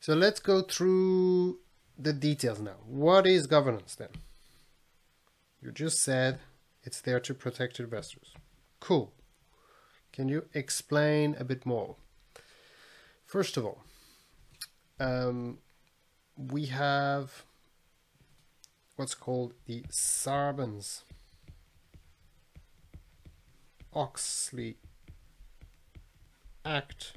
So let's go through the details now. What is governance then? You just said it's there to protect investors. Cool. Can you explain a bit more? First of all, we have what's called the Sarbanes-Oxley Act,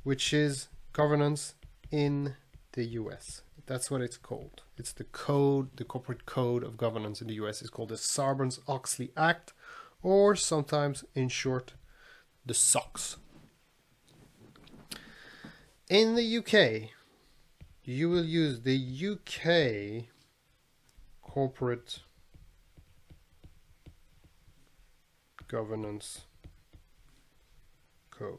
which is governance in the US. That's what it's called. It's the code, the corporate code of governance in the US is called the Sarbanes-Oxley Act, or sometimes in short, the SOX. In the UK, you will use the UK corporate governance code.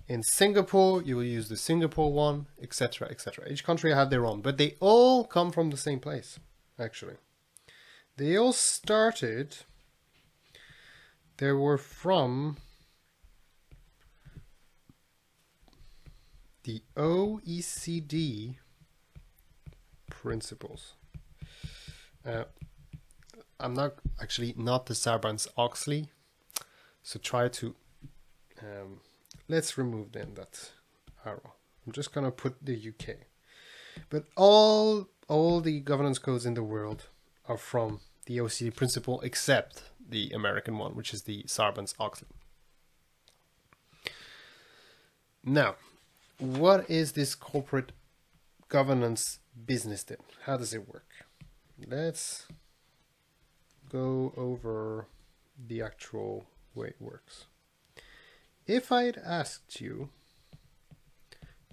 In Singapore, you will use the Singapore one, etc., etc. Each country have their own, but they all come from the same place, actually. They all started, they were from the OECD Principles. I'm not the Sarbanes-Oxley, so try to let's remove then that arrow. I'm just gonna put the UK, but all the governance codes in the world are from the OECD principle, except the American one, which is the Sarbanes-Oxley. Now, what is this corporate governance business then? How does it work? Let's go over the actual way it works. If I had asked you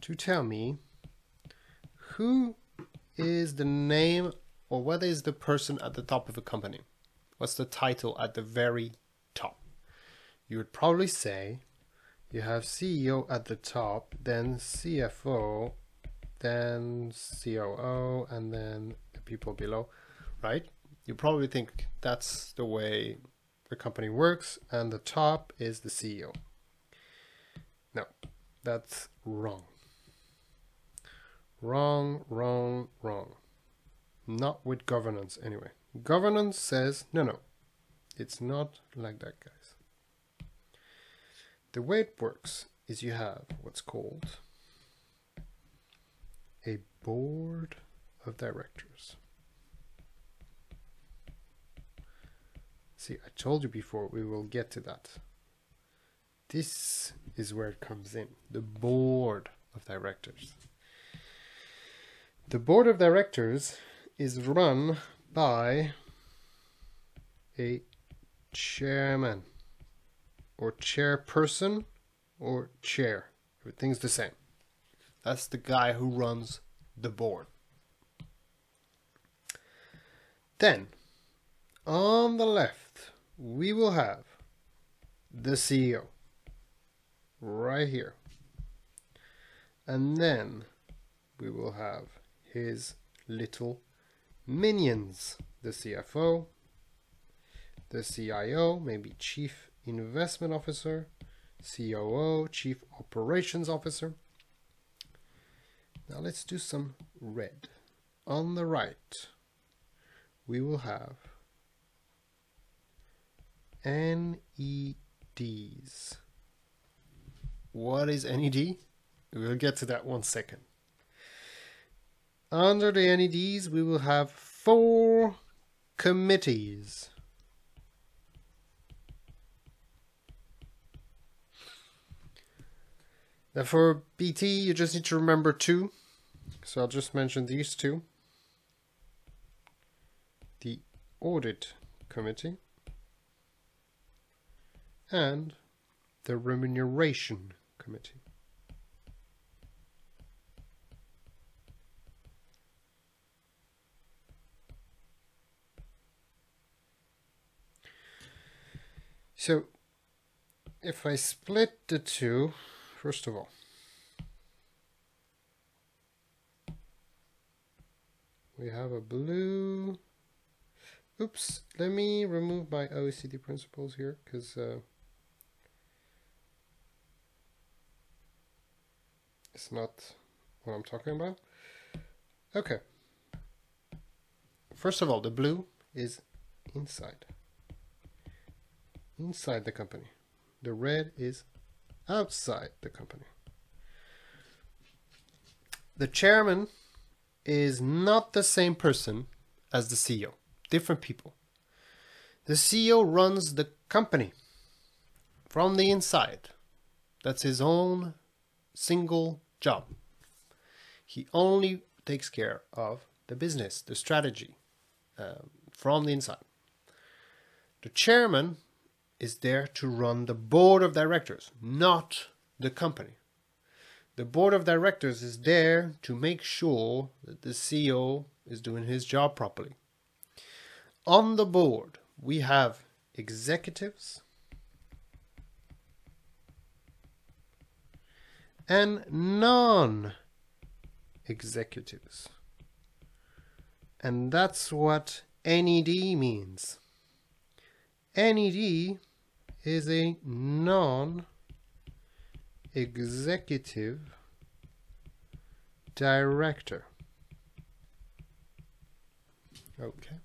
to tell me who is the name or what is the person at the top of a company, what's the title at the very top, you would probably say you have CEO at the top, then CFO, then COO, and then the people below, right? You probably think that's the way the company works, and the top is the CEO. No, that's wrong. Wrong, wrong, wrong. Not with governance anyway. Governance says, no, it's not like that, guys. The way it works is you have what's called a board of directors. See, I told you before, we will get to that. This is where it comes in, the board of directors. The board of directors is run by a chairman or chairperson or chair. Everything's the same. That's the guy who runs the board. Then, on the left, we will have the CEO. Right here. And then we will have his little minions, the CFO, the CIO, maybe Chief Investment Officer, COO, Chief Operations Officer. Now let's do some red. On the right, we will have NEDs. What is NED? We'll get to that one second. Under the NEDs, we will have 4 committees. Now for BT, you just need to remember 2. So I'll just mention these 2. The Audit Committee and the Remuneration Committee. So if I split the 2, first of all, we have a blue. Oops, let me remove my OECD principles here because is not what I'm talking about. Okay. First of all, the blue is inside the company. The red is outside the company. The chairman is not the same person as the CEO. Different people. The CEO runs the company from the inside. That's his own single job. He only takes care of the business, the strategy, from the inside. The chairman is there to run the board of directors, not the company. The board of directors is there to make sure that the CEO is doing his job properly. On the board, we have executives and non-executives. And that's what NED means. NED is a non-executive director. Okay.